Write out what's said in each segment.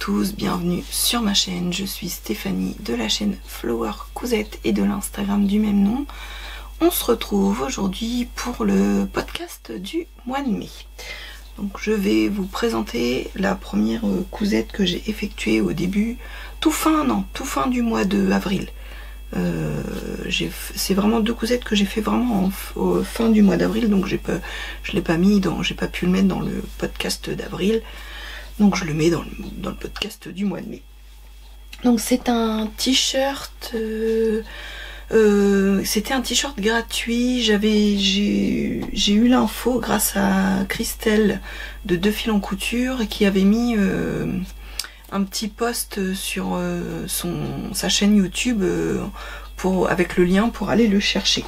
tous, bienvenue sur ma chaîne. Je suis Stéphanie de la chaîne Flower Cousette et de l'Instagram du même nom. On se retrouve aujourd'hui pour le podcast du mois de mai. Donc je vais vous présenter la première cousette que j'ai effectuée au début, tout fin du mois de avril. C'est vraiment deux cousettes que j'ai fait vraiment au fin du mois d'avril, donc je l'ai pas mis j'ai pas pu le mettre dans le podcast d'avril, donc je le mets dans le podcast du mois de mai. Donc c'est un t-shirt, c'était un t-shirt gratuit. J'ai eu l'info grâce à Christelle de Deux Fils en Couture qui avait mis un petit post sur sa chaîne YouTube avec le lien pour aller le chercher.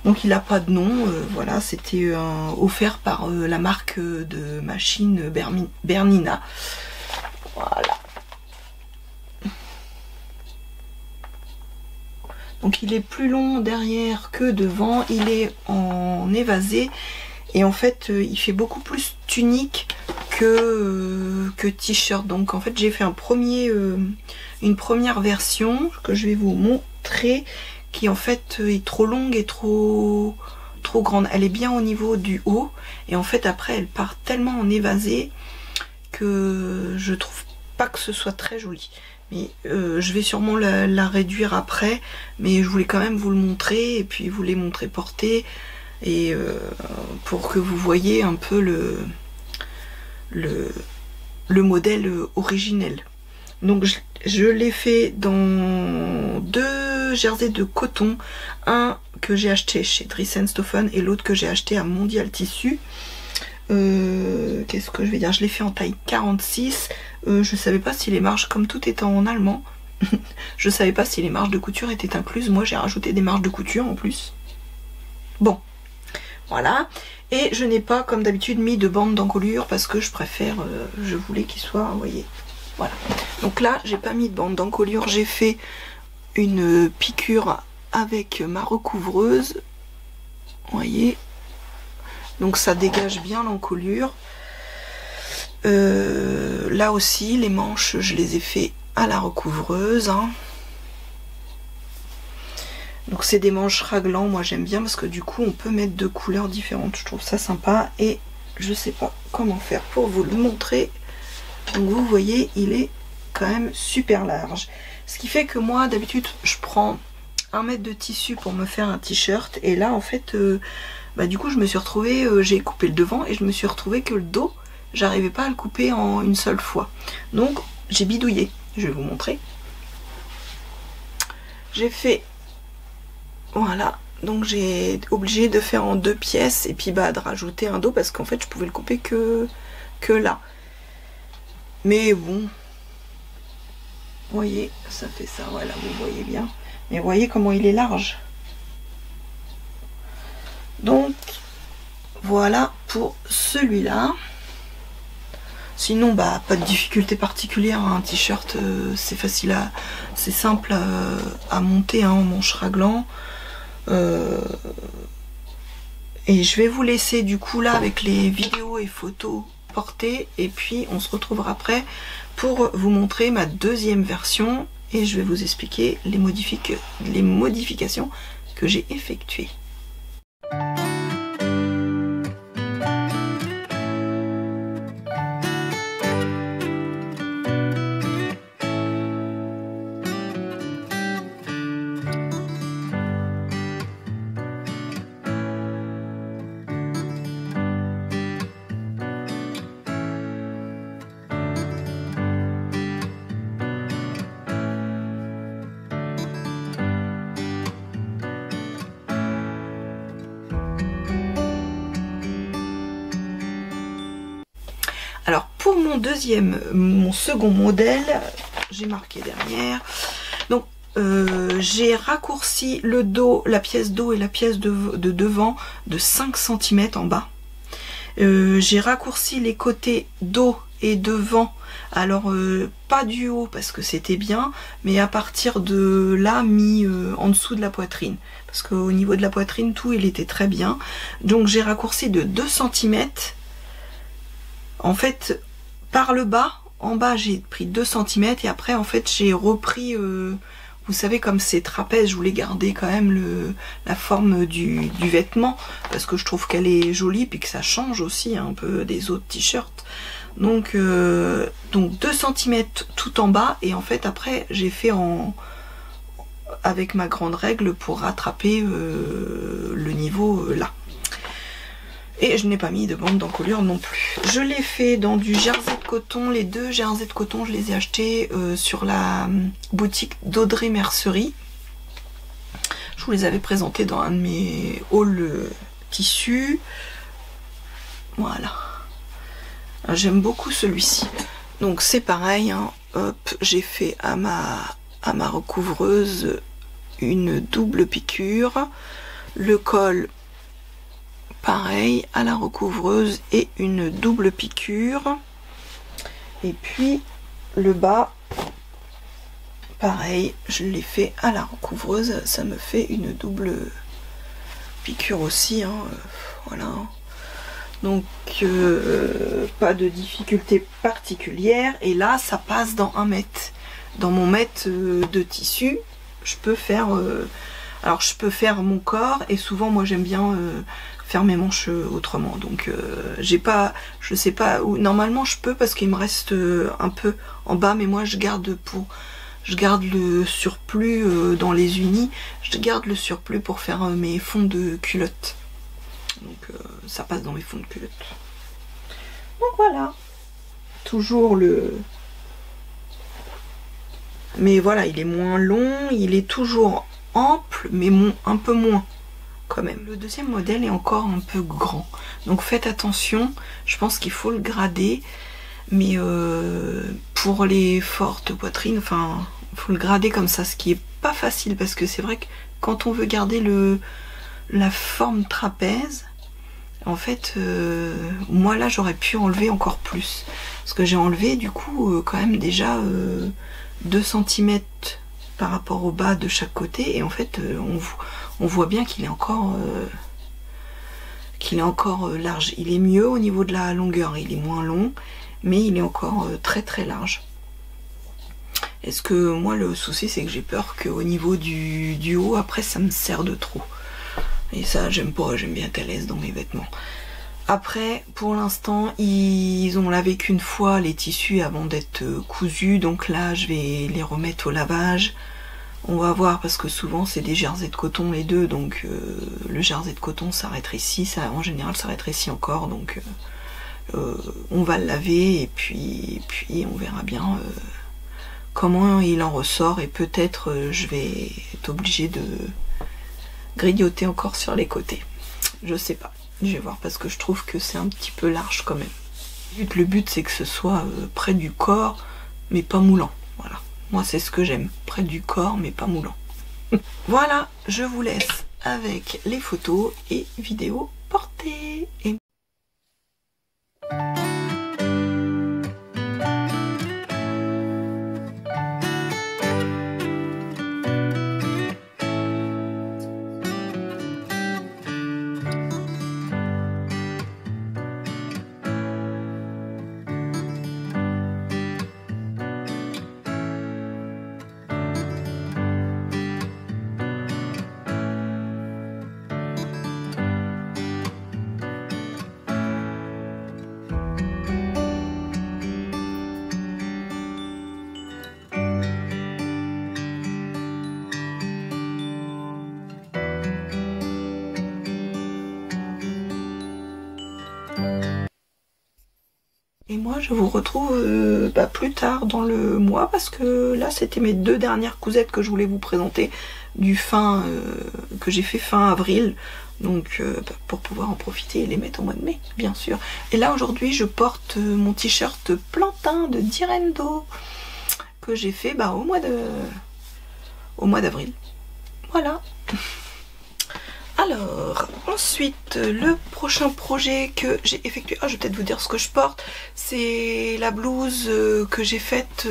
Donc il n'a pas de nom, voilà, c'était offert par la marque de machines Bernina. Voilà. Donc il est plus long derrière que devant, il est en évasé et en fait il fait beaucoup plus tunique que t-shirt. Donc en fait j'ai fait une première version que je vais vous montrer qui en fait est trop longue et trop grande. Elle est bien au niveau du haut et en fait après elle part tellement en évasé que je trouve pas que ce soit très joli. Mais je vais sûrement la réduire après, mais je voulais quand même vous le montrer et puis vous les montrer portés et pour que vous voyez un peu le modèle originel. Donc je l'ai fait dans deux jerseys de coton, un que j'ai acheté chez Dries & Stoffen et l'autre que j'ai acheté à Mondial Tissu. Qu'est-ce que je vais dire, je l'ai fait en taille 46. Je savais pas si les marges, comme tout est en allemand, je savais pas si les marges de couture étaient incluses. Moi j'ai rajouté des marges de couture en plus. Bon, voilà. Et je n'ai pas comme d'habitude mis de bande d'encolure parce que je préfère, je voulais qu'il soit, vous voyez, voilà. Donc là j'ai pas mis de bande d'encolure, j'ai fait une piqûre avec ma recouvreuse, vous voyez. Donc ça dégage bien l'encolure. Là aussi les manches je les ai fait à la recouvreuse, hein. Donc c'est des manches raglan, moi j'aime bien parce que du coup on peut mettre deux couleurs différentes, je trouve ça sympa et je sais pas comment faire pour vous le montrer. Donc vous voyez il est quand même super large, ce qui fait que moi d'habitude je prends 1 mètre de tissu pour me faire un t-shirt et là en fait du coup je me suis retrouvée, j'ai coupé le devant et je me suis retrouvée que le dos j'arrivais pas à le couper en une seule fois, donc j'ai bidouillé. Je vais vous montrer, j'ai fait, voilà, donc j'ai obligé de faire en 2 pièces et puis de rajouter un dos parce qu'en fait je pouvais le couper que là, mais bon, vous voyez ça fait ça, voilà, vous voyez bien, mais vous voyez comment il est large. Donc voilà pour celui-là. Sinon pas de difficulté particulière, un t-shirt c'est facile c'est simple à monter, hein, en manche raglan. Et je vais vous laisser du coup là avec les vidéos et photos portées et puis on se retrouvera après pour vous montrer ma deuxième version et je vais vous expliquer les modifications que j'ai effectuées. Alors pour mon second modèle, j'ai marqué derrière, donc j'ai raccourci le dos, la pièce dos et la pièce de devant de 5 cm en bas. J'ai raccourci les côtés dos et devant, alors pas du haut parce que c'était bien, mais à partir de là mis en dessous de la poitrine, parce qu'au niveau de la poitrine tout il était très bien. Donc j'ai raccourci de 2 cm. En fait par le bas en bas j'ai pris 2 cm et après en fait j'ai repris, vous savez comme c'est trapèze, je voulais garder quand même la forme du vêtement parce que je trouve qu'elle est jolie puis que ça change aussi un peu des autres t-shirts. Donc 2 cm tout en bas et en fait après j'ai fait avec ma grande règle pour rattraper le niveau là. Et je n'ai pas mis de bande d'encolure non plus. Je l'ai fait dans du jersey de coton. Les 2 jerseys de coton, je les ai achetés sur la boutique d'Audrey Mercerie. Je vous les avais présentés dans un de mes hauls tissus. Voilà. J'aime beaucoup celui-ci. Donc c'est pareil, hein. Hop, j'ai fait à ma recouvreuse une double piqûre. Le col pareil à la recouvreuse et une double piqûre. Et puis le bas pareil, je l'ai fait à la recouvreuse, ça me fait une double piqûre aussi, hein. Voilà. Donc pas de difficulté particulière. Et là ça passe dans 1 mètre. Dans mon mètre de tissu, je peux faire alors je peux faire mon corps et souvent moi j'aime bien faire mes manches autrement. Donc j'ai pas, je sais pas où, normalement je peux parce qu'il me reste un peu en bas, mais moi je garde le surplus dans les unis, je garde le surplus pour faire mes fonds de culotte. Donc ça passe dans mes fonds de culotte. Donc voilà, toujours mais voilà, il est moins long, il est toujours ample, mais un peu moins quand même. Le deuxième modèle est encore un peu grand, donc faites attention, je pense qu'il faut le grader, mais pour les fortes poitrines, enfin, il faut le grader comme ça, ce qui est pas facile, parce que c'est vrai que quand on veut garder la forme trapèze, en fait, moi là j'aurais pu enlever encore plus, parce que j'ai enlevé du coup quand même déjà 2 cm par rapport au bas de chaque côté, et en fait on voit bien qu'il est encore large. Il est mieux au niveau de la longueur, il est moins long, mais il est encore très très large. Est-ce que moi le souci c'est que j'ai peur qu'au niveau du haut après ça me serre de trop, et ça j'aime pas, j'aime bien être à l'aise dans mes vêtements. Après, pour l'instant, ils ont lavé qu'une fois les tissus avant d'être cousus, donc là je vais les remettre au lavage. On va voir, parce que souvent c'est des jerseys de coton les deux, donc le jersey de coton ça rétrécit, ça en général ça rétrécit encore, donc on va le laver et puis on verra bien comment il en ressort, et peut-être je vais être obligée de grignoter encore sur les côtés. Je sais pas. Je vais voir, parce que je trouve que c'est un petit peu large quand même. Le but c'est que ce soit près du corps mais pas moulant. Voilà, moi c'est ce que j'aime, près du corps mais pas moulant. Voilà, je vous laisse avec les photos et vidéos portées. Et moi je vous retrouve plus tard dans le mois, parce que là c'était mes 2 dernières cousettes que je voulais vous présenter du que j'ai fait fin avril, donc pour pouvoir en profiter et les mettre au mois de mai bien sûr. Et là aujourd'hui je porte mon t-shirt plantain de Direndo que j'ai fait au mois d'avril. Voilà. Alors, ensuite, le prochain projet que j'ai effectué, je vais peut-être vous dire ce que je porte, c'est la blouse que j'ai faite,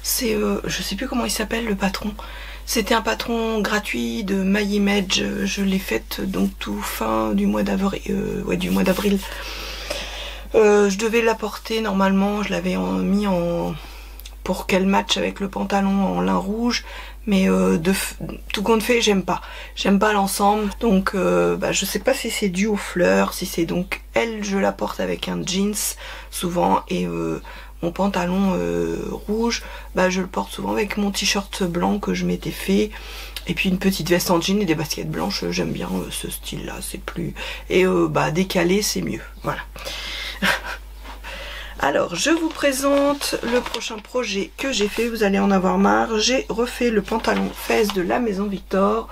c'est, je sais plus comment il s'appelle le patron, c'était un patron gratuit de My Image, je l'ai faite donc tout fin du mois d'avril, ouais, du mois d'avril, Je devais la porter normalement, je l'avais mis en... pour qu'elle matche avec le pantalon en lin rouge, mais tout compte fait, j'aime pas l'ensemble, donc je sais pas si c'est dû aux fleurs, si c'est donc elle, je la porte avec un jeans souvent, et mon pantalon rouge, je le porte souvent avec mon t-shirt blanc que je m'étais fait, et puis une petite veste en jean et des baskets blanches. J'aime bien ce style là, c'est plus, et décalé c'est mieux, voilà. Alors, je vous présente le prochain projet que j'ai fait, vous allez en avoir marre. J'ai refait le pantalon fesse de la Maison Victor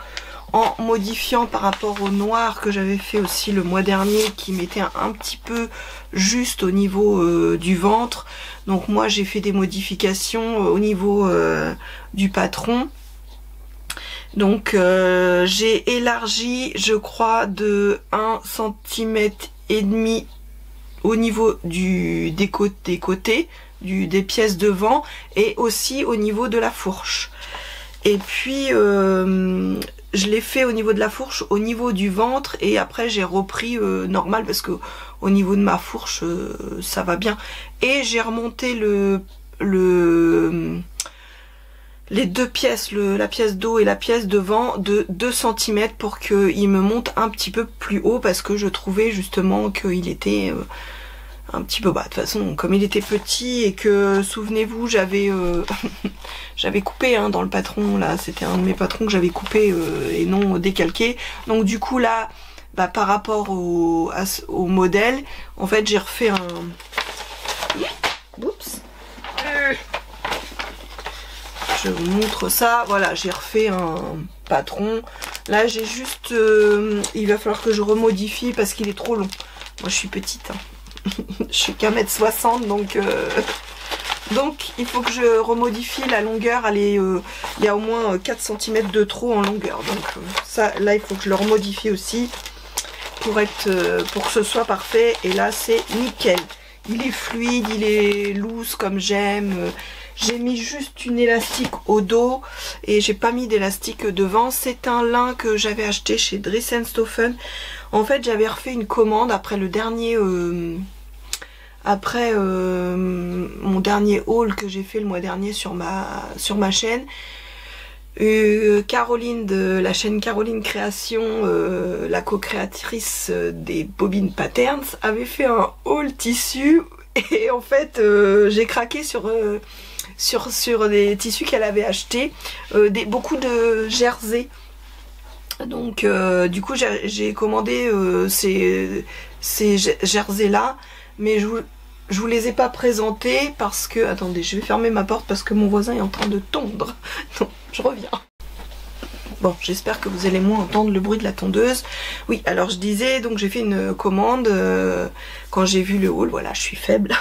en modifiant par rapport au noir que j'avais fait aussi le mois dernier, qui m'était un petit peu juste au niveau du ventre. Donc moi j'ai fait des modifications au niveau du patron. Donc j'ai élargi, je crois, de 1,5 cm au niveau des côtés, des pièces devant, et aussi au niveau de la fourche. Et puis je l'ai fait au niveau de la fourche, au niveau du ventre, et après j'ai repris normal parce que au niveau de ma fourche ça va bien. Et j'ai remonté les deux pièces, la pièce d'eau et la pièce devant, de 2 cm pour qu'il me monte un petit peu plus haut, parce que je trouvais justement qu'il était un petit peu bas. De toute façon, comme il était petit et que, souvenez-vous, j'avais j'avais coupé dans le patron, là, c'était un de mes patrons que j'avais coupé et non décalqué. Donc du coup là, par rapport au modèle, en fait j'ai refait un... Oups. Je vous montre ça, voilà, j'ai refait un patron. Là j'ai juste, il va falloir que je remodifie parce qu'il est trop long. Moi je suis petite, je suis qu'1 m 60, donc il faut que je remodifie la longueur. Elle est, il y a au moins 4 cm de trop en longueur, donc ça là il faut que je le remodifie aussi pour que ce soit parfait. Et là c'est nickel, il est fluide, il est loose comme j'aime. J'ai mis juste une élastique au dos et j'ai pas mis d'élastique devant. C'est un lin que j'avais acheté chez Dress & Stoffen. En fait j'avais refait une commande après le dernier mon dernier haul que j'ai fait le mois dernier sur ma chaîne. Caroline de la chaîne Caroline Création, la co-créatrice des Bobines Patterns, avait fait un haul tissu, et en fait j'ai craqué sur des tissus qu'elle avait acheté, beaucoup de jersey. Donc du coup j'ai commandé ces jerseys là, mais je vous les ai pas présentés parce que... Attendez, je vais fermer ma porte parce que mon voisin est en train de tondre. Donc je reviens. Bon, j'espère que vous allez moins entendre le bruit de la tondeuse. Oui, alors je disais, donc j'ai fait une commande quand j'ai vu le haul. Voilà, je suis faible.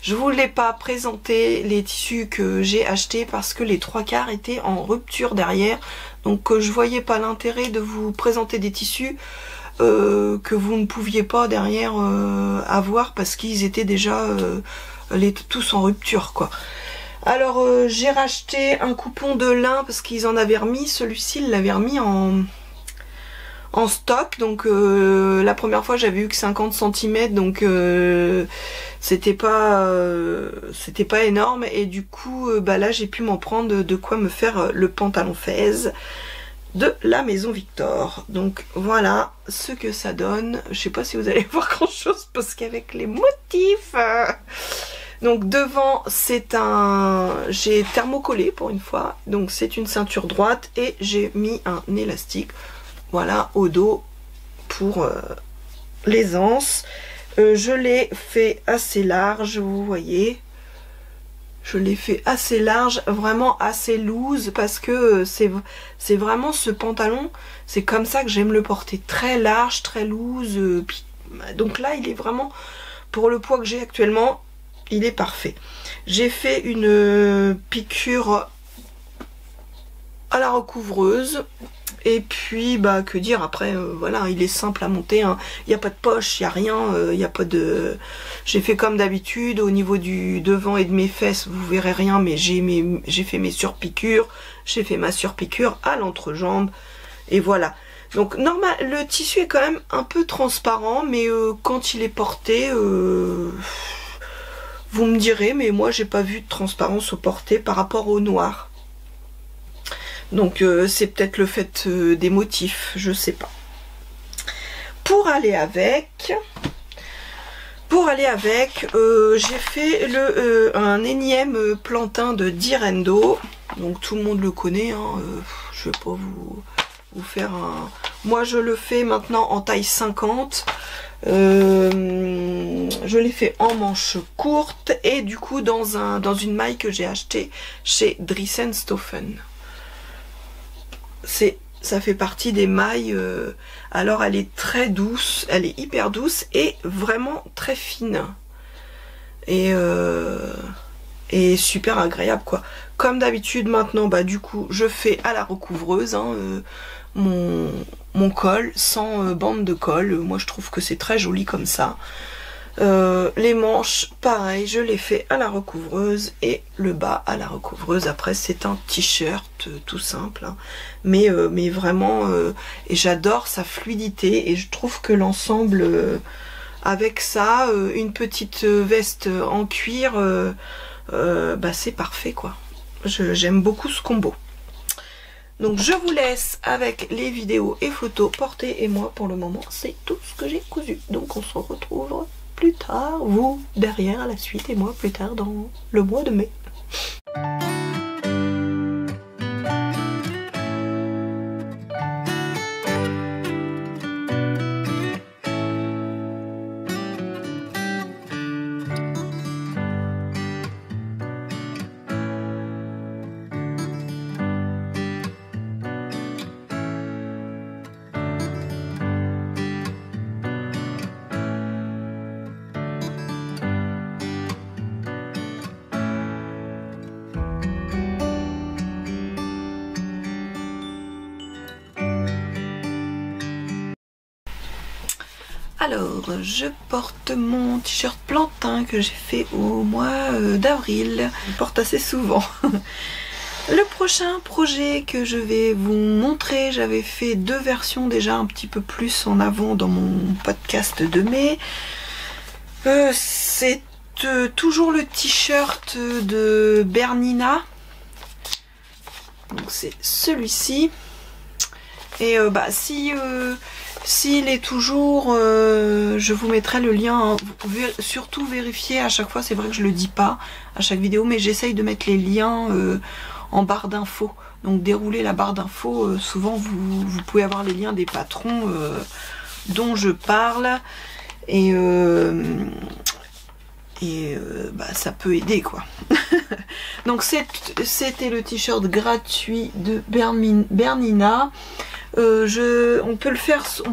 Je voulais pas présenter les tissus que j'ai achetés parce que les 3/4 étaient en rupture derrière. Donc je voyais pas l'intérêt de vous présenter des tissus que vous ne pouviez pas derrière avoir, parce qu'ils étaient déjà tous en rupture, quoi. Alors j'ai racheté un coupon de lin parce qu'ils en avaient remis. Celui-ci ils l'avaient remis en stock. Donc la première fois j'avais eu que 50 cm, donc c'était pas énorme, et du coup là j'ai pu m'en prendre de quoi me faire le pantalon fez de la Maison Victor. Donc voilà ce que ça donne. Je sais pas si vous allez voir grand chose parce qu'avec les motifs donc devant c'est j'ai thermocollé pour une fois, donc c'est une ceinture droite, et j'ai mis un élastique, voilà, au dos pour l'aisance. Je l'ai fait assez large, vous voyez. Je l'ai fait assez large, vraiment assez loose, parce que c'est vraiment ce pantalon, c'est comme ça que j'aime le porter, très large, très loose. Donc là il est vraiment, pour le poids que j'ai actuellement, il est parfait. J'ai fait une piqûre à la recouvreuse, et puis que dire après, voilà, il est simple à monter, hein. Il n'y a pas de poche, il n'y a rien, il n'y a pas de... J'ai fait comme d'habitude, au niveau du devant et de mes fesses, vous verrez rien, mais j'ai fait mes surpiqûres, j'ai fait ma surpiqûre à l'entrejambe, et voilà. Donc normal, le tissu est quand même un peu transparent, mais quand il est porté, vous me direz, mais moi j'ai pas vu de transparence au porté par rapport au noir. Donc c'est peut-être le fait des motifs, je sais pas. Pour aller avec, j'ai fait un énième plantain de Direndo. Donc tout le monde le connaît, hein, je vais pas vous faire un... Moi je le fais maintenant en taille 50. Je l'ai fait en manche courte et du coup dans une maille que j'ai achetée chez Dressenstoffen. Ça fait partie des mailles, alors elle est très douce, elle est hyper douce et vraiment très fine. Et super agréable quoi. Comme d'habitude maintenant, bah du coup je fais à la recouvreuse, hein, mon col sans bande de colle. Moi je trouve que c'est très joli comme ça. Les manches pareil, je les fais à la recouvreuse et le bas à la recouvreuse. Après c'est un t-shirt tout simple, hein. Mais vraiment et j'adore sa fluidité et je trouve que l'ensemble avec ça, une petite veste en cuir, bah c'est parfait quoi. J'aime beaucoup ce combo. Donc je vous laisse avec les vidéos et photos portées et moi pour le moment c'est tout ce que j'ai cousu. Donc on se retrouve plus tard, vous derrière la suite et moi plus tard dans le mois de mai. Alors, je porte mon t-shirt plantain que j'ai fait au mois d'avril. Je le porte assez souvent. Le prochain projet que je vais vous montrer, j'avais fait 2 versions déjà un petit peu plus en avant dans mon podcast de mai. C'est toujours le t-shirt de Bernina. Donc c'est celui-ci. Et bah s'il est toujours, je vous mettrai le lien, hein. Surtout vérifier à chaque fois, c'est vrai que je le dis pas à chaque vidéo, mais j'essaye de mettre les liens en barre d'infos. Donc dérouler la barre d'infos, souvent vous pouvez avoir les liens des patrons dont je parle. Et bah, ça peut aider quoi. Donc c'était le t-shirt gratuit de Bernina. On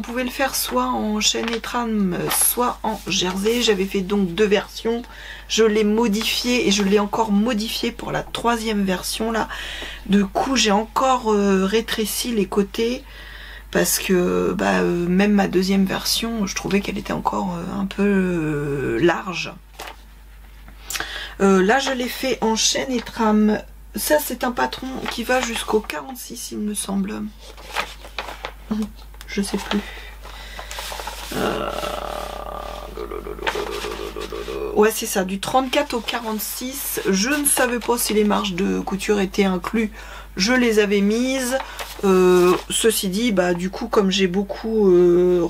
pouvait le faire soit en chaîne et trame, soit en jersey. J'avais fait donc 2 versions. Je l'ai modifié et je l'ai encore modifié pour la 3e version là. Du coup j'ai encore rétréci les côtés parce que bah, même ma 2e version, je trouvais qu'elle était encore un peu large. Là je l'ai fait en chaîne et trame. Ça c'est un patron qui va jusqu'au 46 il me semble. Je sais plus. Ouais c'est ça, du 34 au 46. Je ne savais pas si les marges de couture étaient inclus. Je les avais mises. Ceci dit, bah du coup comme j'ai beaucoup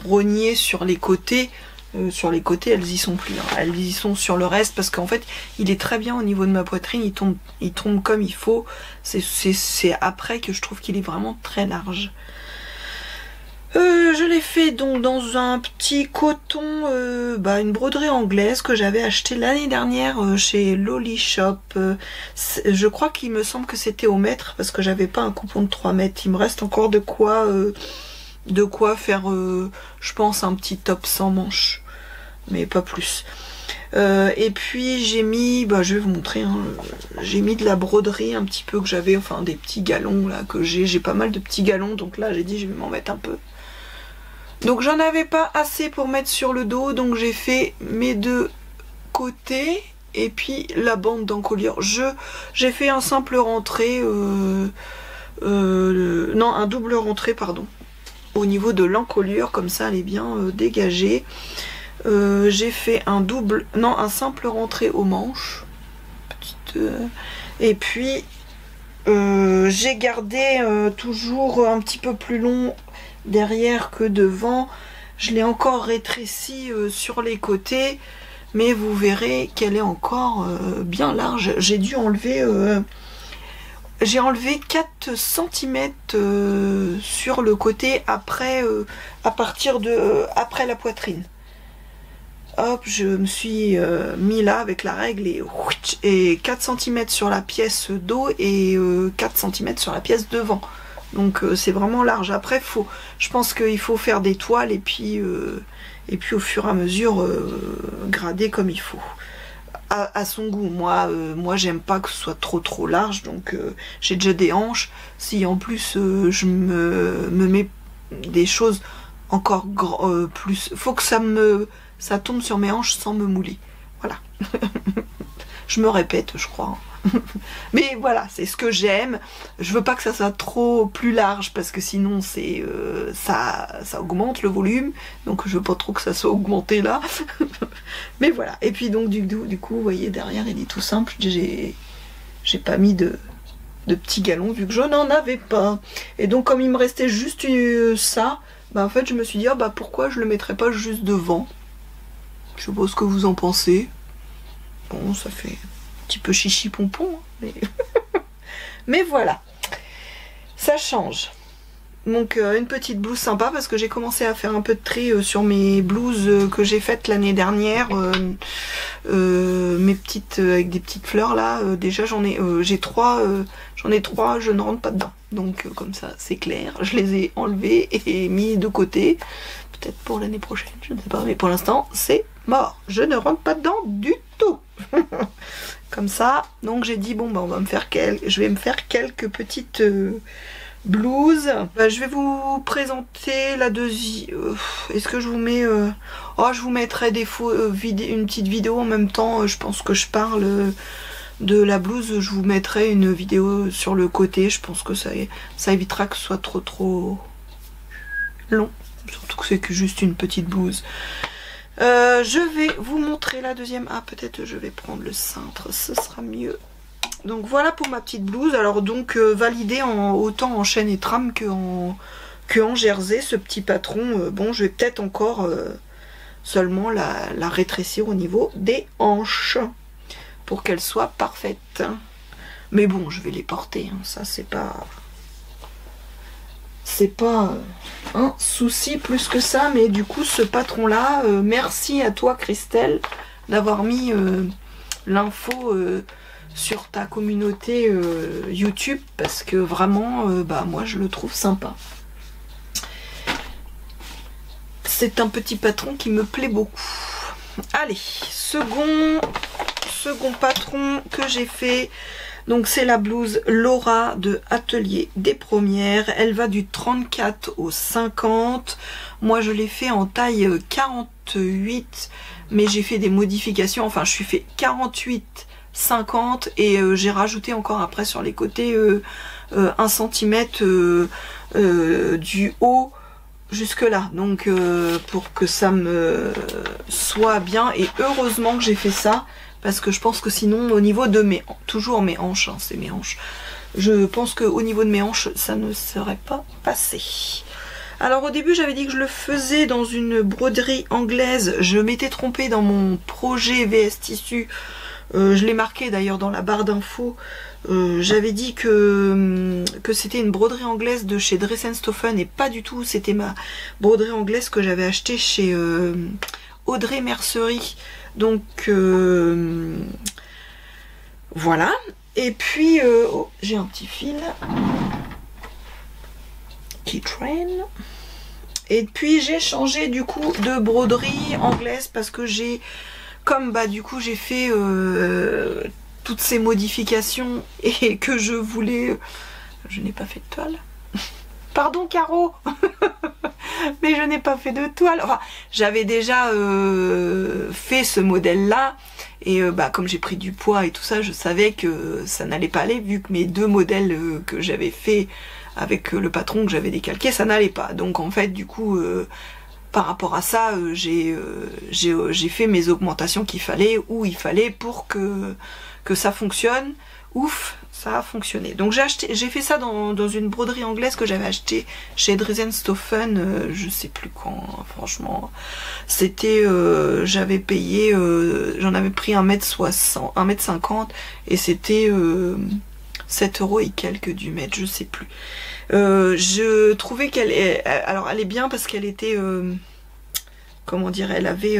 rogné sur les côtés, elles y sont plus, hein. Elles y sont sur le reste parce qu'en fait il est très bien au niveau de ma poitrine, il tombe comme il faut. C'est après que je trouve qu'il est vraiment très large. Je l'ai fait donc dans un petit coton, bah, une broderie anglaise que j'avais acheté l'année dernière chez Lolly Shop. Je crois qu'il me semble que c'était au mètre parce que j'avais pas un coupon de 3 mètres. Il me reste encore de quoi faire, je pense, un petit top sans manches, mais pas plus. Et puis j'ai mis, bah, je vais vous montrer, hein, j'ai mis de la broderie un petit peu que j'avais, enfin des petits galons là que j'ai pas mal de petits galons, donc là j'ai dit je vais m'en mettre un peu. Donc j'en avais pas assez pour mettre sur le dos, donc j'ai fait mes 2 côtés et puis la bande d'encolure. J'ai fait un simple rentré, non un double rentré pardon. au niveau de l'encolure, comme ça elle est bien dégagée. J'ai fait un simple rentré aux manches. Et puis j'ai gardé toujours un petit peu plus long derrière que devant. Je l'ai encore rétréci sur les côtés, mais vous verrez qu'elle est encore bien large. J'ai dû enlever j'ai enlevé 4 cm sur le côté après à partir de après la poitrine. Hop, je me suis mis là avec la règle et 4 cm sur la pièce dos et 4 cm sur la pièce devant. Donc c'est vraiment large. Après, je pense qu'il faut faire des toiles et puis au fur et à mesure grader comme il faut. À son goût. Moi j'aime pas que ce soit trop large, donc j'ai déjà des hanches. Si en plus je me mets des choses encore plus, faut que ça tombe sur mes hanches sans me mouler. Voilà. Je me répète, je crois. Mais voilà, c'est ce que j'aime. Je veux pas que ça soit trop plus large parce que sinon ça augmente le volume. Donc je veux pas trop que ça soit augmenté là. Mais voilà. Et puis donc du coup, vous voyez derrière, il est tout simple. J'ai pas mis de petits galons vu que je n'en avais pas. Et donc comme il me restait juste ça, bah en fait je me suis dit pourquoi je le mettrais pas juste devant. Je sais pas ce que vous en pensez. Bon, ça fait un petit peu chichi pompon, mais mais voilà, ça change. Donc une petite blouse sympa parce que j'ai commencé à faire un peu de tri sur mes blouses que j'ai faites l'année dernière, mes petites avec des petites fleurs là. Déjà j'en ai trois, je ne rentre pas dedans. Donc comme ça c'est clair, je les ai enlevées et mis de côté. Peut-être pour l'année prochaine, je ne sais pas, mais pour l'instant c'est mort. Je ne rentre pas dedans du tout. Comme ça, donc j'ai dit bon on va je vais me faire quelques petites blouses. Je vais vous présenter la deuxième. Est-ce que je vous mets je vous mettrai une petite vidéo en même temps. Je pense que je parle de la blouse. Je vous mettrai une vidéo sur le côté. Je pense que ça évitera que ce soit trop long. Surtout que c'est que juste une petite blouse. Je vais vous montrer la deuxième. Peut-être je vais prendre le cintre, ce sera mieux. Donc voilà pour ma petite blouse. Alors donc validée autant en chaîne et trame que en jersey, ce petit patron. Bon, je vais peut-être encore seulement la rétrécir au niveau des hanches pour qu'elle soit parfaite. Mais bon, je vais les porter, hein. Ça c'est pas un souci plus que ça. Mais du coup ce patron là, merci à toi Christelle d'avoir mis l'info sur ta communauté YouTube, parce que vraiment moi je le trouve sympa. C'est un petit patron qui me plaît beaucoup. Allez, second patron que j'ai fait. Donc c'est la blouse Laura de Atelier des Premières. Elle va du 34 au 50. Moi je l'ai fait en taille 48, mais j'ai fait des modifications. Enfin je suis fait 48, 50 et j'ai rajouté encore après sur les côtés 1 cm du haut jusque là. Donc pour que ça me soit bien. Et heureusement que j'ai fait ça. Parce que je pense que sinon, au niveau de toujours mes hanches, hein, c'est mes hanches. Je pense qu'au niveau de mes hanches, ça ne serait pas passé. Alors au début, j'avais dit que je le faisais dans une broderie anglaise. Je m'étais trompée dans mon projet VS Tissu. Je l'ai marqué d'ailleurs dans la barre d'infos. J'avais dit que c'était une broderie anglaise de chez Dress & Stoffen et pas du tout. C'était ma broderie anglaise que j'avais achetée chez Audrey Mercerie. Donc voilà. Et puis j'ai un petit fil qui traîne. Et puis j'ai changé du coup de broderie anglaise parce que j'ai du coup j'ai fait toutes ces modifications et que je voulais. Je n'ai pas fait de toile. Pardon Caro. Mais je n'ai pas fait de toile. Enfin, j'avais déjà fait ce modèle là Et bah comme j'ai pris du poids et tout ça, je savais que ça n'allait pas aller, vu que mes 2 modèles que j'avais fait avec le patron que j'avais décalqué, ça n'allait pas. Donc en fait, du coup, par rapport à ça, j'ai fait mes augmentations qu'il fallait, où il fallait pour que ça fonctionne. Ouf, ça a fonctionné. Donc j'ai fait ça dans une broderie anglaise que j'avais acheté chez Dreisenstoffen, je sais plus quand, franchement. C'était, j'avais payé, j'en avais pris 1,60 m, 1,50 m, et c'était 7 € et quelques du mètre, je sais plus. Je trouvais qu'elle est, alors elle est bien parce qu'elle était, comment dire, elle avait,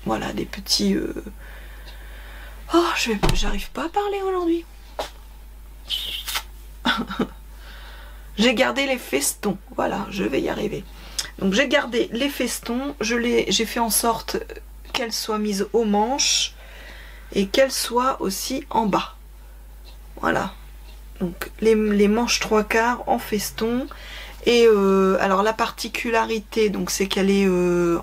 voilà, des petits... Oh, j'arrive pas à parler aujourd'hui. J'ai gardé les festons, voilà, je vais y arriver. Donc j'ai gardé les festons, j'ai fait en sorte qu'elles soient mises aux manches et qu'elles soient aussi en bas. Voilà. Donc les manches 3/4 en feston. Et alors la particularité, donc c'est qu'elle est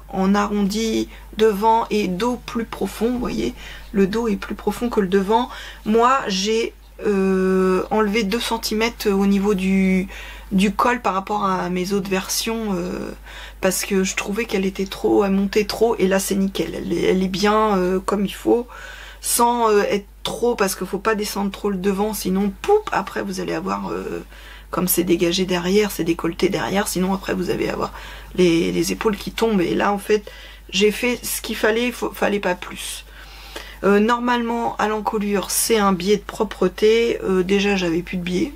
en arrondi devant et dos plus profond, vous voyez, le dos est plus profond que le devant. Moi j'ai enlevé 2 cm au niveau du col par rapport à mes autres versions, parce que je trouvais qu'elle était trop, elle montait trop, et là c'est nickel, elle est bien comme il faut, sans être trop, parce qu'il faut pas descendre trop le devant, sinon poup, après vous allez avoir... comme c'est dégagé derrière, c'est décolleté derrière, sinon après vous allez avoir les épaules qui tombent. Et là en fait j'ai fait ce qu'il fallait, fallait pas plus. Normalement à l'encolure c'est un biais de propreté, déjà j'avais plus de biais,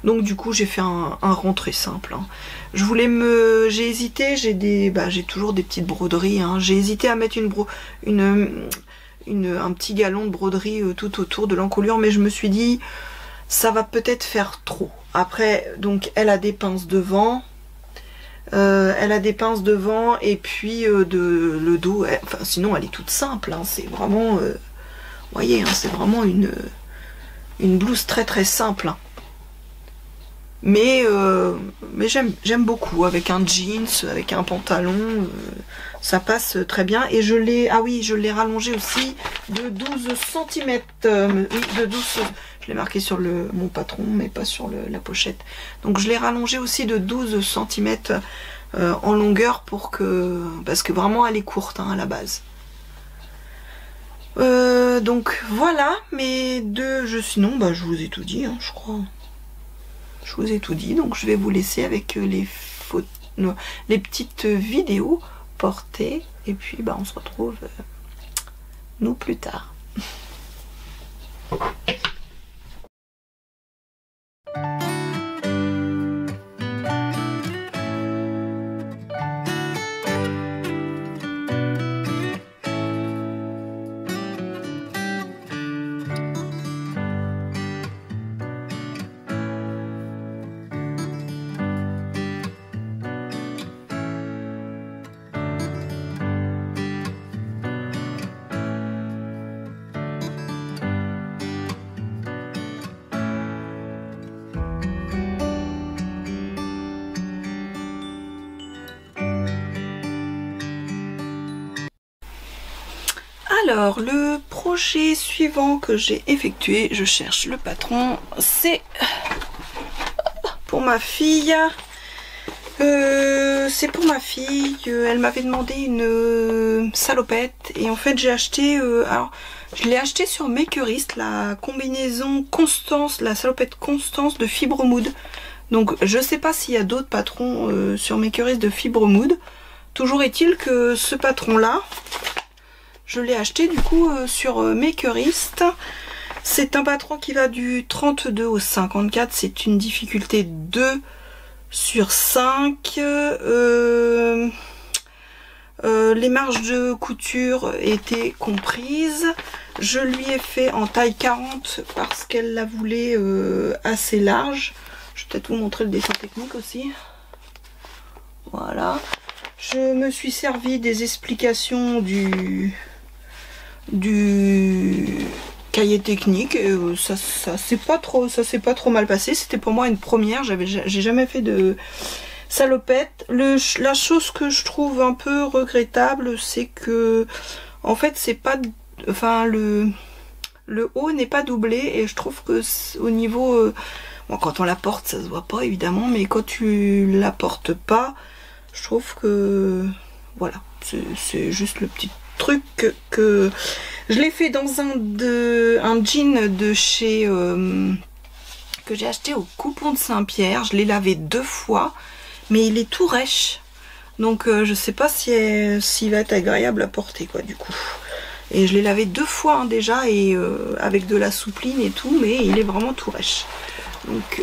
donc du coup j'ai fait un rond très simple. Hein. J'ai hésité, j'ai toujours des petites broderies, hein. J'ai hésité à mettre un petit galon de broderie tout autour de l'encolure, mais je me suis dit ça va peut-être faire trop. Après, donc elle a des pinces devant, et puis le dos, enfin sinon elle est toute simple, hein, c'est vraiment, vous voyez, hein, c'est vraiment une blouse très très simple. Hein. Mais j'aime beaucoup, avec un jeans, avec un pantalon, ça passe très bien. Et je l'ai rallongé aussi de 12 cm, oui, de 12 cm. Je l'ai marqué sur mon patron, mais pas sur la pochette. Donc je l'ai rallongé aussi de 12 cm en longueur parce que vraiment elle est courte, hein, à la base. Donc voilà, sinon je vous ai tout dit, hein, je crois. Je vous ai tout dit, donc je vais vous laisser avec les petites vidéos portées, et puis on se retrouve nous plus tard. Alors, le projet suivant que j'ai effectué, je cherche le patron, c'est pour ma fille. C'est pour ma fille, elle m'avait demandé une salopette, et en fait j'ai acheté, alors je l'ai acheté sur Makerist, la combinaison Constance, la salopette Constance de Fibre Mood. Donc je sais pas s'il y a d'autres patrons sur Makerist de Fibre Mood. Toujours est-il que ce patron là, je l'ai acheté du coup sur Makerist. C'est un patron qui va du 32 au 54, c'est une difficulté 2 sur 5. Les marges de couture étaient comprises. Je lui ai fait en taille 40 parce qu'elle la voulait assez large. Je vais peut-être vous montrer le dessin technique aussi. Voilà. Je me suis servi des explications du cahier technique, et ça s'est pas trop mal passé. C'était pour moi une première, j'ai jamais fait de salopette. La chose que je trouve un peu regrettable, c'est que En fait c'est pas, enfin le haut n'est pas doublé et je trouve que au niveau, bon, quand on la porte ça se voit pas évidemment, mais quand tu la portes pas, je trouve que voilà, c'est juste le petit truc que je l'ai fait dans un jean de chez que j'ai acheté au Coupon de Saint-Pierre. Je l'ai lavé 2 fois, mais il est tout rêche, donc je sais pas s'il va être agréable à porter quoi du coup. Et je l'ai lavé 2 fois hein, déjà, et avec de la soupline et tout, mais il est vraiment tout rêche. Donc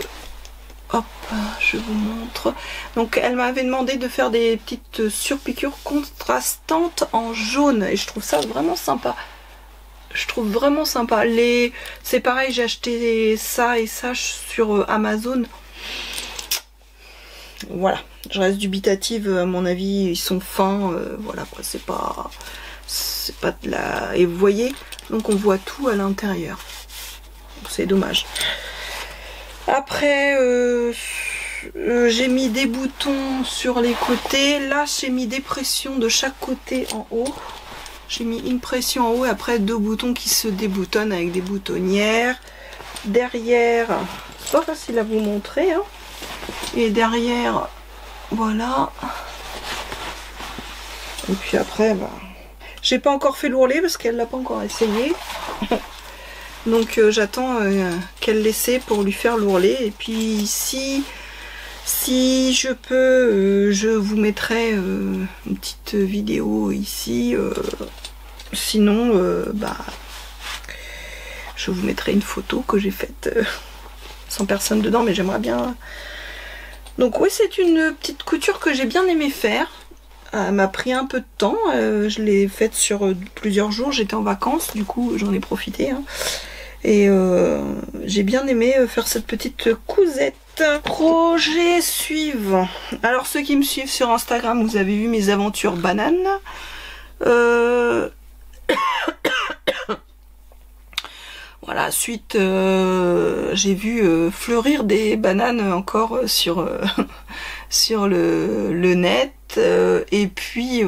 hop, je vous montre. Donc elle m'avait demandé de faire des petites surpiqûres contrastantes en jaune, et je trouve ça vraiment sympa. Je trouve vraiment sympa. C'est pareil, j'ai acheté ça et ça sur Amazon. Voilà, je reste dubitative, à mon avis ils sont fins, voilà quoi, c'est pas de la... Et vous voyez, donc on voit tout à l'intérieur, c'est dommage. Après j'ai mis des boutons sur les côtés, là j'ai mis des pressions de chaque côté en haut. J'ai mis une pression en haut et après 2 boutons qui se déboutonnent avec des boutonnières. Derrière, c'est pas facile à vous montrer hein. Et derrière, voilà. Et puis après, bah, j'ai pas encore fait l'ourlet parce qu'elle l'a pas encore essayé. Donc j'attends qu'elle l'essaie pour lui faire l'ourlet. Et puis si je peux, je vous mettrai une petite vidéo ici. Sinon, bah, je vous mettrai une photo que j'ai faite sans personne dedans, mais j'aimerais bien. Donc oui, c'est une petite couture que j'ai bien aimé faire. Elle m'a pris un peu de temps. Je l'ai faite sur plusieurs jours. J'étais en vacances, du coup j'en ai profité. Hein. Et j'ai bien aimé faire cette petite cousette. Projet suivant. Alors ceux qui me suivent sur Instagram, vous avez vu mes aventures bananes. Voilà, suite j'ai vu fleurir des bananes encore sur sur le net, et puis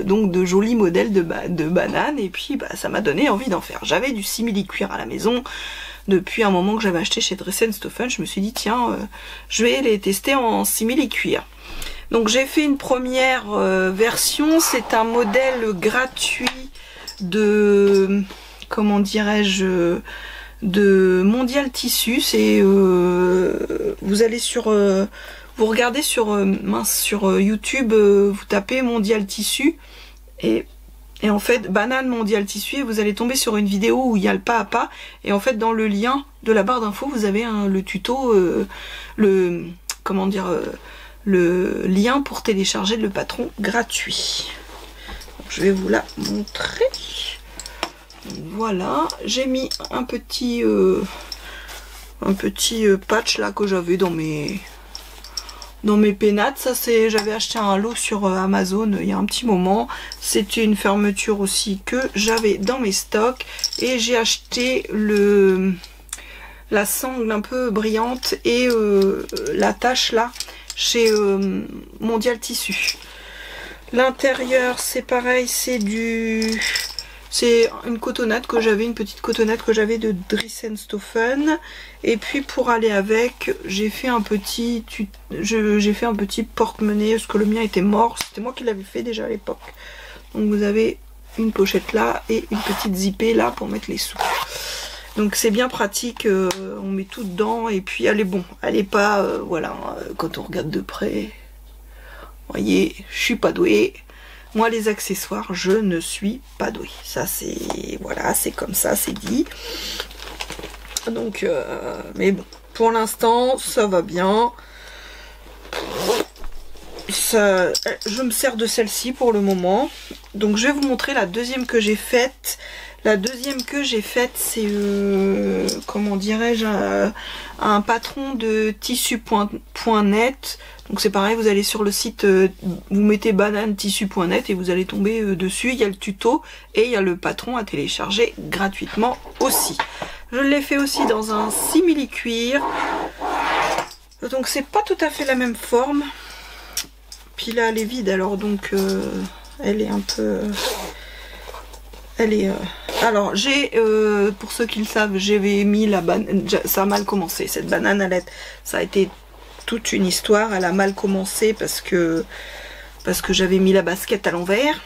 donc de jolis modèles de bananes, et puis bah, ça m'a donné envie d'en faire. J'avais du simili-cuir à la maison depuis un moment que j'avais acheté chez Dress & Stephen. Je me suis dit tiens, je vais les tester en simili-cuir. Donc j'ai fait une première version, c'est un modèle gratuit de, comment dirais-je, de Mondial Tissu. C'est vous allez sur vous regardez sur sur YouTube, vous tapez Mondial Tissu et en fait banane Mondial Tissu, et vous allez tomber sur une vidéo où il y a le pas à pas, et en fait dans le lien de la barre d'infos vous avez le tuto, le comment dire, le lien pour télécharger le patron gratuit. Donc, je vais vous la montrer. Voilà, j'ai mis un petit patch là que j'avais dans mes pénates. Ça c'est, j'avais acheté un lot sur Amazon il y a un petit moment. C'était une fermeture aussi que j'avais dans mes stocks, et j'ai acheté la sangle un peu brillante et la tache là chez Mondial Tissu. L'intérieur c'est pareil, c'est une cotonnade que j'avais, une petite cotonnade que j'avais de Dress & Stephen. Et puis pour aller avec, j'ai fait un petit porte-monnaie parce que le mien était mort. C'était moi qui l'avais fait déjà à l'époque. Donc vous avez une pochette là et une petite zippée là pour mettre les sous. Donc c'est bien pratique, on met tout dedans, et puis elle est bon. Elle est pas, voilà, quand on regarde de près, vous voyez, je suis pas douée. Moi les accessoires, je ne suis pas douée. Ça c'est, voilà, c'est comme ça, c'est dit. Donc, mais bon, pour l'instant, ça va bien. Ça, je me sers de celle-ci pour le moment. Donc je vais vous montrer la deuxième que j'ai faite. La deuxième que j'ai faite, c'est, comment dirais-je, un patron de tissu.net. Donc c'est pareil, vous allez sur le site, vous mettez banane-tissu.net et vous allez tomber dessus. Il y a le tuto et il y a le patron à télécharger gratuitement aussi. Je l'ai fait aussi dans un simili-cuir. Donc c'est pas tout à fait la même forme. Puis là elle est vide, alors donc elle est un peu... Elle est... Alors, j'ai, pour ceux qui le savent, j'avais mis la banane... Ça a mal commencé, cette banane à l'aide. Ça a été toute une histoire. Elle a mal commencé parce que j'avais mis la basket à l'envers.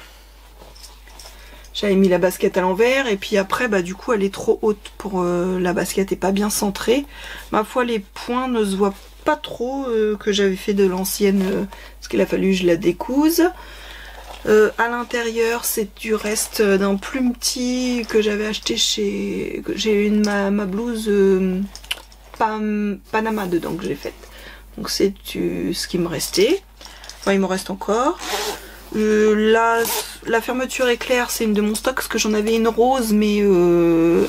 J'avais mis la basket à l'envers et puis après, bah du coup, elle est trop haute pour... la basket est pas bien centrée. Ma foi, les points ne se voient pas trop que j'avais fait de l'ancienne... parce qu'il a fallu que je la découse. À l'intérieur, c'est du reste d'un plumetis que j'avais acheté chez... J'ai une ma blouse Panama dedans que j'ai faite. Donc c'est ce qui me restait. Enfin, il me reste encore. La fermeture éclair, c'est une de mon stock parce que j'en avais une rose, mais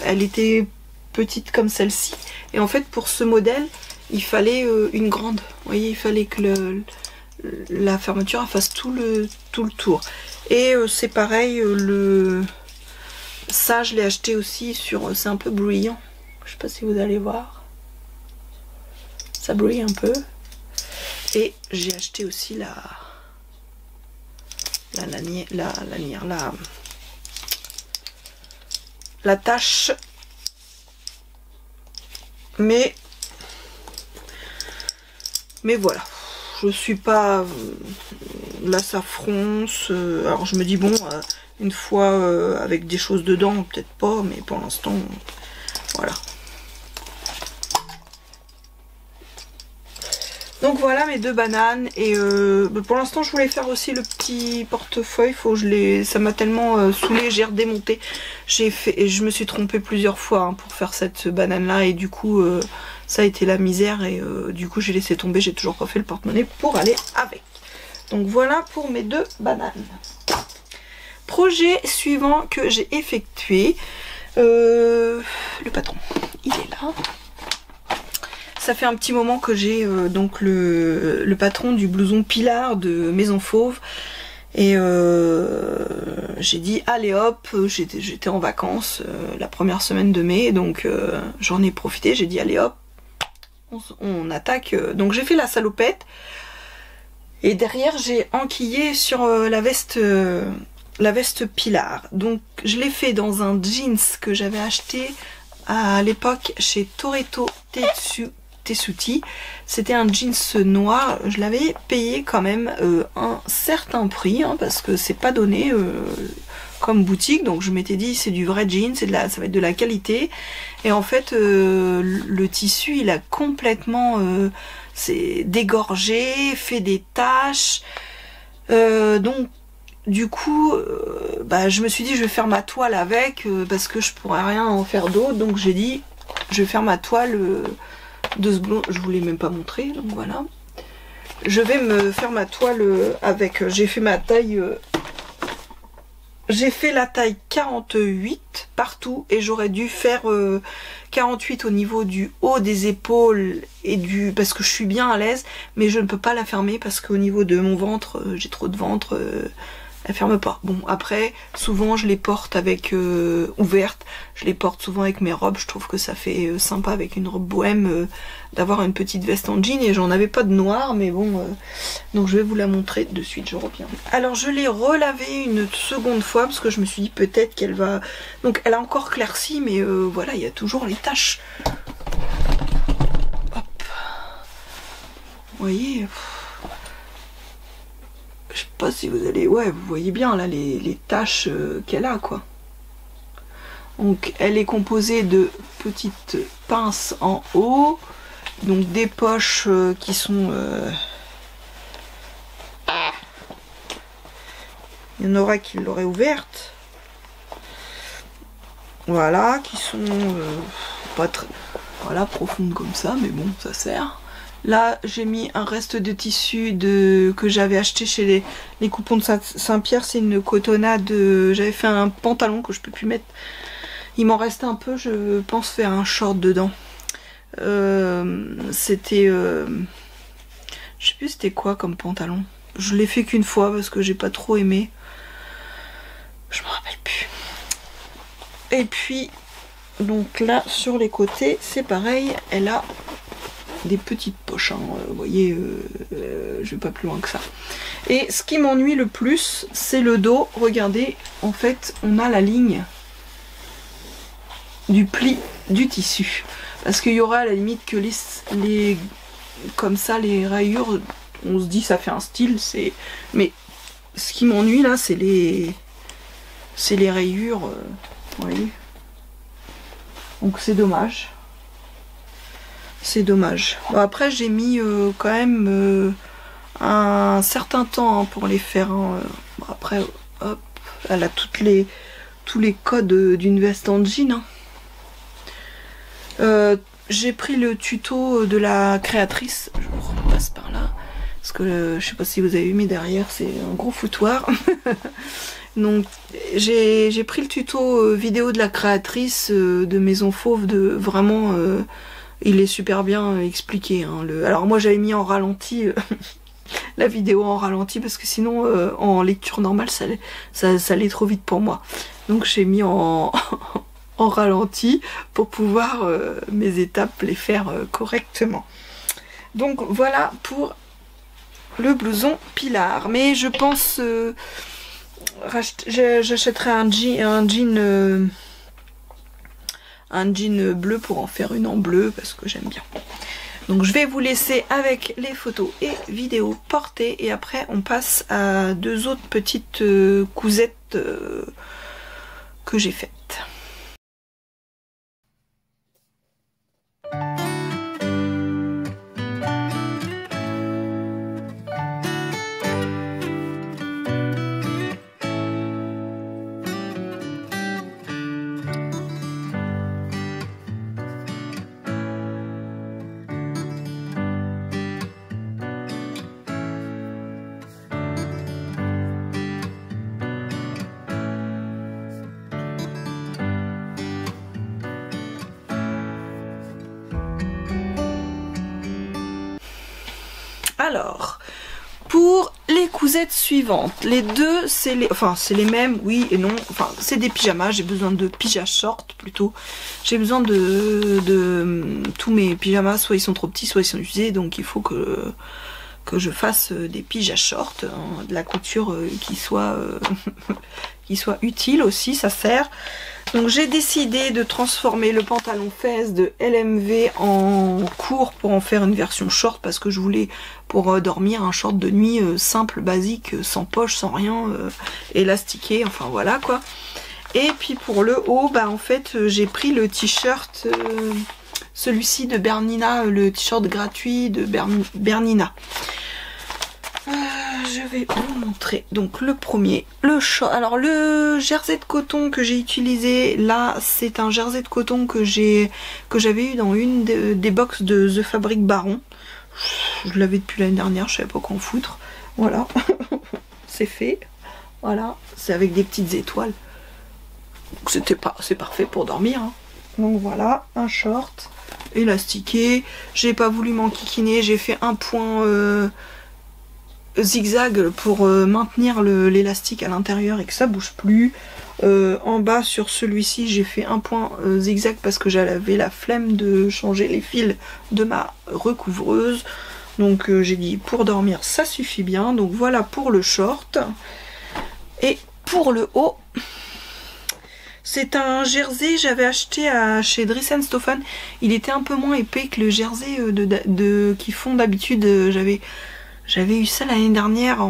elle était petite comme celle-ci. Et en fait, pour ce modèle, il fallait une grande. Vous voyez, il fallait que la fermeture fasse tout le tour. Et c'est pareil, ça je l'ai acheté aussi sur... C'est un peu bruyant. Je sais pas si vous allez voir. Ça brille un peu. Et j'ai acheté aussi la tache. Mais voilà. Je suis pas... Là ça fronce. Alors je me dis bon, une fois avec des choses dedans, peut-être pas, mais pour l'instant, voilà. Donc voilà mes 2 bananes. Et pour l'instant je voulais faire aussi le petit portefeuille. Ça m'a tellement saoulé, j'ai redémonté. Et je me suis trompée plusieurs fois pour faire cette banane là. Et du coup ça a été la misère. Et du coup j'ai laissé tomber. J'ai toujours pas fait le porte-monnaie pour aller avec. Donc voilà pour mes 2 bananes. Projet suivant que j'ai effectué. Le patron, il est là. Ça fait un petit moment que j'ai donc le patron du blouson Pilar de Maison Fauve. Et j'ai dit allez hop, j'étais en vacances la première semaine de mai. Donc j'en ai profité, j'ai dit allez hop, on attaque. Donc j'ai fait la salopette. Et derrière j'ai enquillé sur la veste Pilar. Donc je l'ai fait dans un jeans que j'avais acheté à l'époque chez Toretto Tessuti. C'était un jeans noir. Je l'avais payé quand même un certain prix parce que c'est pas donné comme boutique. Donc je m'étais dit c'est du vrai jean, ça va être de la qualité. Et en fait le tissu il a complètement c'est dégorgé, fait des taches. Donc du coup je me suis dit je vais faire ma toile avec parce que je pourrais rien en faire d'autre. Donc j'ai dit je vais faire ma toile de ce blond. Je voulais même pas montrer, donc voilà. Je vais me faire ma toile avec... J'ai fait ma taille... J'ai fait la taille 48 partout et j'aurais dû faire 48 au niveau du haut des épaules et parce que je suis bien à l'aise, mais je ne peux pas la fermer parce qu'au niveau de mon ventre, j'ai trop de ventre, elle ferme pas. Bon après, souvent je les porte avec ouvertes, je les porte souvent avec mes robes, je trouve que ça fait sympa avec une robe bohème d'avoir une petite veste en jean et j'en avais pas de noir, mais bon, donc je vais vous la montrer de suite, je reviens. Alors je l'ai relavée une seconde fois parce que je me suis dit peut-être qu'elle va... Donc elle a encore clairci, mais voilà, il y a toujours les taches. Hop. Vous voyez, je sais pas si vous allez... Ouais, vous voyez bien là les taches qu'elle a, quoi. Donc elle est composée de petites pinces en haut. Donc des poches qui sont... Il y en aura qui l'auraient ouverte. Voilà, qui sont pas très... Voilà, profondes comme ça, mais bon, ça sert. Là, j'ai mis un reste de tissu que j'avais acheté chez les coupons de Saint-Pierre. C'est une cotonnade. J'avais fait un pantalon que je peux plus mettre. Il m'en reste un peu, je pense faire un short dedans. C'était... je sais plus c'était quoi comme pantalon. Je l'ai fait qu'une fois parce que j'ai pas trop aimé. Je me rappelle plus. Et puis, donc là, sur les côtés, c'est pareil. Elle a des petites poches, hein. Vous voyez, je vais pas plus loin que ça. Et ce qui m'ennuie le plus, c'est le dos. Regardez, en fait, on a la ligne du pli du tissu. Parce qu'il y aura à la limite que les comme ça, les rayures, on se dit ça fait un style, mais ce qui m'ennuie là, c'est les rayures, vous voyez. Donc c'est dommage. C'est dommage. Bon, après j'ai mis quand même un certain temps, hein, pour les faire. Hein. Bon, après, hop, elle a tous les codes d'une veste en jean. Hein. J'ai pris le tuto de la créatrice. Je vous repasse par là. Parce que je sais pas si vous avez vu, mais derrière c'est un gros foutoir. Donc j'ai pris le tuto vidéo de la créatrice de Maison Fauve. Vraiment, il est super bien expliqué. Hein, alors moi j'avais mis en ralenti la vidéo en ralenti parce que sinon en lecture normale ça allait trop vite pour moi. Donc j'ai mis en ralenti pour pouvoir mes étapes les faire correctement. Donc voilà pour le blouson Pilar. Mais je pense j'achèterai un jean bleu pour en faire une en bleu parce que j'aime bien. Donc je vais vous laisser avec les photos et vidéos portées et après on passe à deux autres petites cousettes que j'ai faites. Alors, pour les cousettes suivantes, les deux, c'est les mêmes, oui et non. Enfin, c'est des pyjamas, j'ai besoin de pyjamas short plutôt. J'ai besoin de tous mes pyjamas, soit ils sont trop petits, soit ils sont usés, donc il faut que je fasse des pyjamas short, hein, de la couture qui soit utile aussi, ça sert. Donc j'ai décidé de transformer le pantalon fesse de LMV en court pour en faire une version short parce que je voulais pour dormir un short de nuit simple, basique, sans poche, sans rien, élastiqué, enfin voilà quoi. Et puis pour le haut, bah en fait j'ai pris le t-shirt, celui-ci de Bernina, le t-shirt gratuit de Bernina. Je vais vous montrer donc le premier, le short. Alors le jersey de coton que j'ai utilisé là, c'est un jersey de coton que j'avais eu dans une des box de The Fabric Baron. Je l'avais depuis l'année dernière, je savais pas quoi en foutre. Voilà, c'est fait. Voilà, c'est avec des petites étoiles. C'est parfait pour dormir. Hein. Donc voilà, un short élastiqué. J'ai pas voulu m'enquiquiner, j'ai fait un point zigzag pour maintenir l'élastique à l'intérieur et que ça bouge plus. En bas sur celui-ci j'ai fait un point zigzag parce que j'avais la flemme de changer les fils de ma recouvreuse. Donc j'ai dit pour dormir ça suffit bien. Donc voilà pour le short. Et pour le haut, c'est un jersey, j'avais acheté chez Dries & Stoffen. Il était un peu moins épais que le jersey qu'ils font d'habitude. J'avais eu ça l'année dernière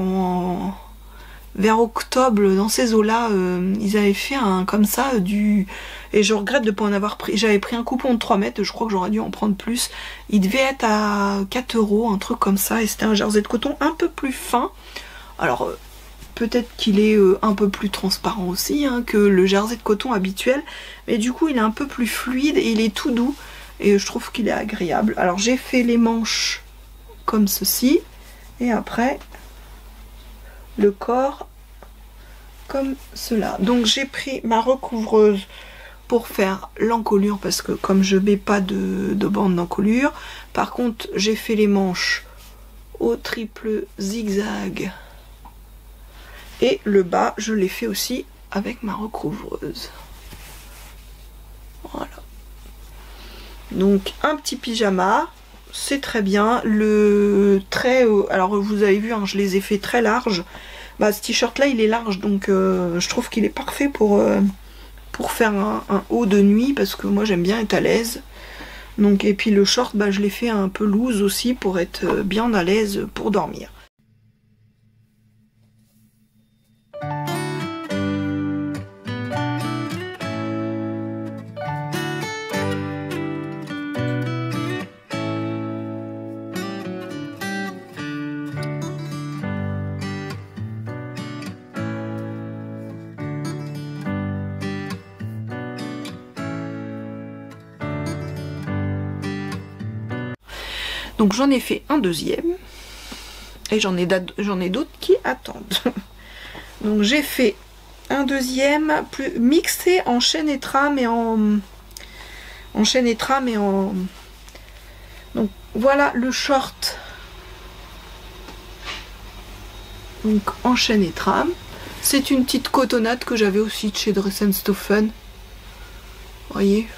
vers octobre, dans ces eaux-là. Ils avaient fait un comme ça et je regrette de ne pas en avoir pris. J'avais pris un coupon de 3 mètres, je crois que j'aurais dû en prendre plus. Il devait être à 4 €, un truc comme ça. Et c'était un jersey de coton un peu plus fin. Alors peut-être qu'il est un peu plus transparent aussi hein, que le jersey de coton habituel. Mais du coup il est un peu plus fluide et il est tout doux. Et je trouve qu'il est agréable. Alors j'ai fait les manches comme ceci. Et après, le corps comme cela. Donc j'ai pris ma recouvreuse pour faire l'encolure parce que comme je mets pas de bande d'encolure. Par contre, j'ai fait les manches au triple zigzag. Et le bas, je l'ai fait aussi avec ma recouvreuse. Voilà. Donc un petit pyjama. c'est très bien. Le trait, alors vous avez vu, hein, je les ai fait très larges. Bah, ce t-shirt là il est large, donc je trouve qu'il est parfait pour faire un haut de nuit, parce que moi j'aime bien être à l'aise. Donc, et puis le short, bah, je l'ai fait un peu loose aussi pour être bien à l'aise pour dormir. Donc j'en ai fait un deuxième. Et j'en ai d'autres qui attendent. Donc j'ai fait un deuxième plus mixé en chaîne et trame et en chaîne et trame et en... Donc voilà le short. Donc en chaîne et trame. C'est une petite cotonnade que j'avais aussi de chez Dress & Stephen. Vous voyez,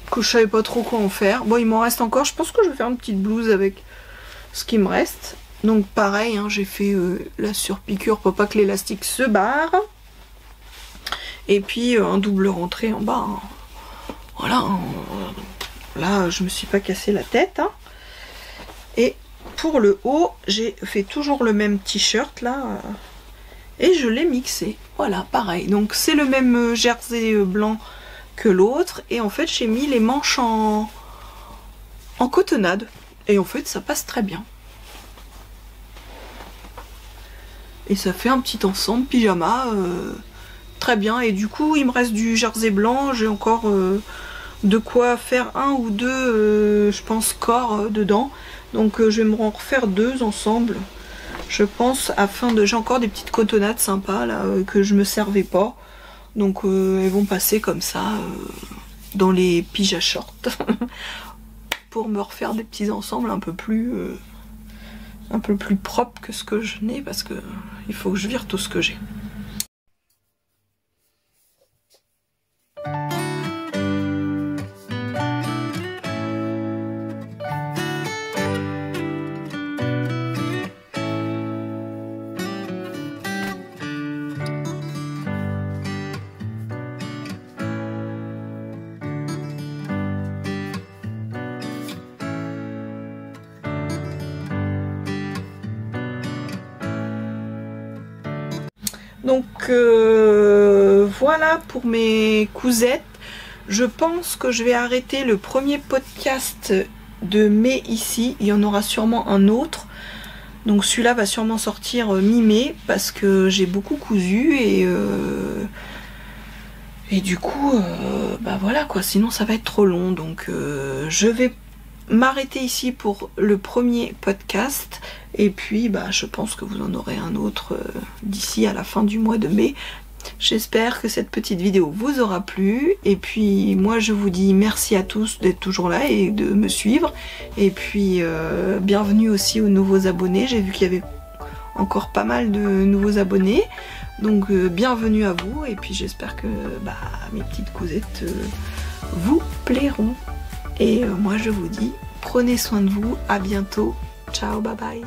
que je savais pas trop quoi en faire. Bon, il m'en reste encore. Je pense que je vais faire une petite blouse avec ce qui me reste. Donc pareil, hein, j'ai fait la surpiqûre pour pas que l'élastique se barre. Et puis un double rentré en bas. Hein. Voilà. Hein. Là, je me suis pas cassé la tête. Hein. Et pour le haut, j'ai fait toujours le même t-shirt là. Et je l'ai mixé. Voilà, pareil. Donc c'est le même jersey blanc que l'autre. Et en fait, j'ai mis les manches en cotonnade. Et en fait, ça passe très bien. Et ça fait un petit ensemble pyjama très bien. Et du coup il me reste du jersey blanc. J'ai encore de quoi faire un ou deux je pense corps dedans. Donc je vais me en refaire deux ensemble, je pense, afin de... J'ai encore des petites cotonnades sympas là que je me servais pas. Donc elles vont passer comme ça dans les pyjamas shorts. Pour me refaire des petits ensembles un peu plus propre que ce que je n'ai, parce que il faut que je vire tout ce que j'ai. Donc voilà pour mes cousettes. Je pense que je vais arrêter le premier podcast de mai ici. Il y en aura sûrement un autre. Donc celui-là va sûrement sortir mi-mai parce que j'ai beaucoup cousu et du coup bah voilà quoi, sinon ça va être trop long. Donc je vais m'arrêter ici pour le premier podcast et puis bah je pense que vous en aurez un autre d'ici à la fin du mois de mai. J'espère que cette petite vidéo vous aura plu et puis moi je vous dis merci à tous d'être toujours là et de me suivre et puis bienvenue aussi aux nouveaux abonnés. J'ai vu qu'il y avait encore pas mal de nouveaux abonnés, donc bienvenue à vous et puis j'espère que bah, mes petites cousettes vous plairont. Et moi je vous dis, prenez soin de vous, à bientôt, ciao, bye bye.